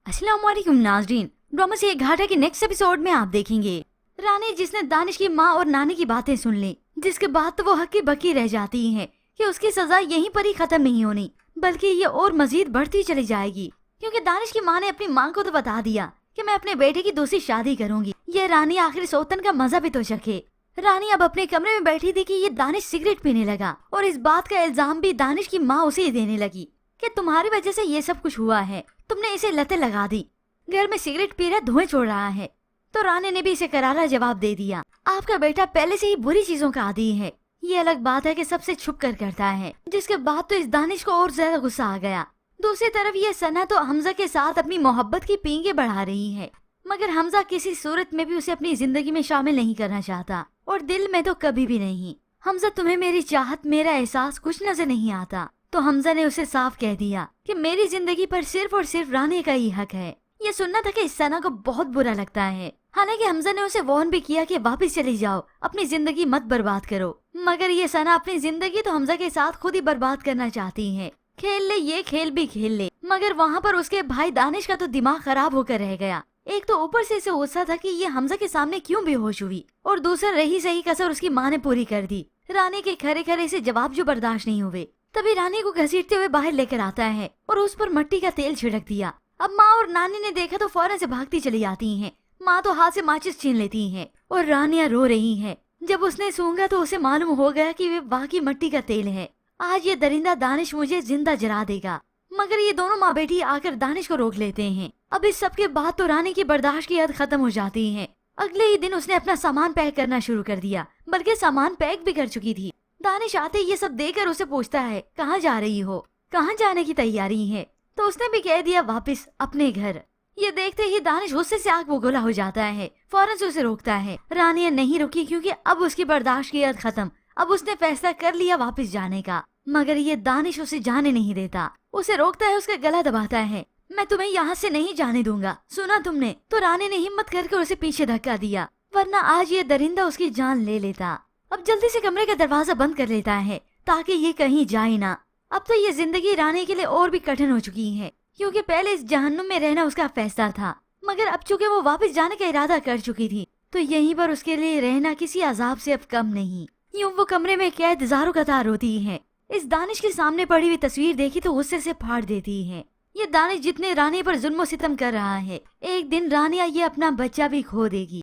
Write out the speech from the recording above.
अस्सलाम वालेकुम नाज़रीन, ड्रामा से घाटा के नेक्स्ट एपिसोड में आप देखेंगे रानी जिसने दानिश की माँ और नानी की बातें सुन ली, जिसके बाद तो वो हक्की बक्की रह जाती है कि उसकी सजा यहीं पर ही खत्म नहीं होनी बल्कि ये और मजीद बढ़ती चली जाएगी, क्योंकि दानिश की माँ ने अपनी माँ को तो बता दिया कि मैं अपने बेटे की दूसरी शादी करूंगी। ये रानी आखिर सौतन का मजा भी तो चखे। रानी अब अपने कमरे में बैठी थी कि ये दानिश सिगरेट पीने लगा और इस बात का इल्जाम भी दानिश की माँ उसे ही देने लगी कि तुम्हारी वजह से ये सब कुछ हुआ है, तुमने इसे लतें लगा दी, घर में सिगरेट पी रहा धुएं छोड़ रहा है। तो रानी ने भी इसे करारा जवाब दे दिया, आपका बेटा पहले से ही बुरी चीजों का आदी है। ये अलग बात है कि सबसे छुप कर करता है। जिसके बाद तो इस दानिश को और ज्यादा गुस्सा आ गया। दूसरी तरफ ये सना तो हमजा के साथ अपनी मोहब्बत की पींगे बढ़ा रही है, मगर हमजा किसी सूरत में भी उसे अपनी जिंदगी में शामिल नहीं करना चाहता और दिल में तो कभी भी नहीं। हमजा तुम्हें मेरी चाहत मेरा एहसास कुछ नजर नहीं आता। तो हमजा ने उसे साफ कह दिया कि मेरी जिंदगी पर सिर्फ और सिर्फ रानी का ही हक है। ये सुनना था कि इस सना को बहुत बुरा लगता है। हालांकि हमजा ने उसे वार्न भी किया कि वापस चली जाओ, अपनी जिंदगी मत बर्बाद करो, मगर ये सना अपनी जिंदगी तो हमजा के साथ खुद ही बर्बाद करना चाहती है। खेल ले ये खेल भी खेल ले, मगर वहाँ पर उसके भाई दानिश का तो दिमाग खराब होकर रह गया। एक तो ऊपर से इसे गुस्सा था कि ये हमजा के सामने क्यों बेहोश हुई, और दूसरा रही सही कसर उसकी माँ ने पूरी कर दी। रानी के खरे खरे से जवाब जो बर्दाश्त नहीं हुए। तभी रानी को घसीटते हुए बाहर लेकर आता है और उस पर मिट्टी का तेल छिड़क दिया। अब माँ और नानी ने देखा तो फौरन से भागती चली जाती हैं। माँ तो हाथ से माचिस छीन लेती हैं और रानियां रो रही हैं। जब उसने सूंघा तो उसे मालूम हो गया कि वे वाकई मिट्टी का तेल है। आज ये दरिंदा दानिश मुझे जिंदा जला देगा, मगर ये दोनों माँ बेटी आकर दानिश को रोक लेते हैं। अब इस सब के बाद तो रानी की बर्दाश्त की हद खत्म हो जाती है। अगले ही दिन उसने अपना सामान पैक करना शुरू कर दिया, बल्कि सामान पैक भी कर चुकी थी। दानिश आते ये सब देखकर उसे पूछता है, कहाँ जा रही हो, कहाँ जाने की तैयारी है? तो उसने भी कह दिया वापस अपने घर। ये देखते ही दानिश गुस्से से आग बगोला हो जाता है, फौरन से उसे रोकता है। रानी नहीं रुकी क्योंकि अब उसकी बर्दाश्त की हद खत्म। अब उसने फैसला कर लिया वापस जाने का, मगर ये दानिश उसे जाने नहीं देता। उसे रोकता है, उसका गला दबाता है। मैं तुम्हें यहाँ से नहीं जाने दूंगा, सुना तुमने? तो रानी ने हिम्मत करके उसे पीछे धक्का दिया, वरना आज ये दरिंदा उसकी जान ले लेता। अब जल्दी से कमरे का दरवाजा बंद कर लेता है ताकि ये कहीं जाए ना। अब तो ये जिंदगी रानी के लिए और भी कठिन हो चुकी है, क्योंकि पहले इस जहन्नुम में रहना उसका फैसला था, मगर अब चूंकि वो वापस जाने का इरादा कर चुकी थी तो यहीं पर उसके लिए रहना किसी अजाब से अब कम नहीं। यूं वो कमरे में कैद हजारों कतार होती है। इस दानिश के सामने पड़ी हुई तस्वीर देखी तो गुस्से से फाड़ देती है। ये दानिश जितने रानी पर जुल्म सितम कर रहा है, एक दिन रानिया ये अपना बच्चा भी खो देगी।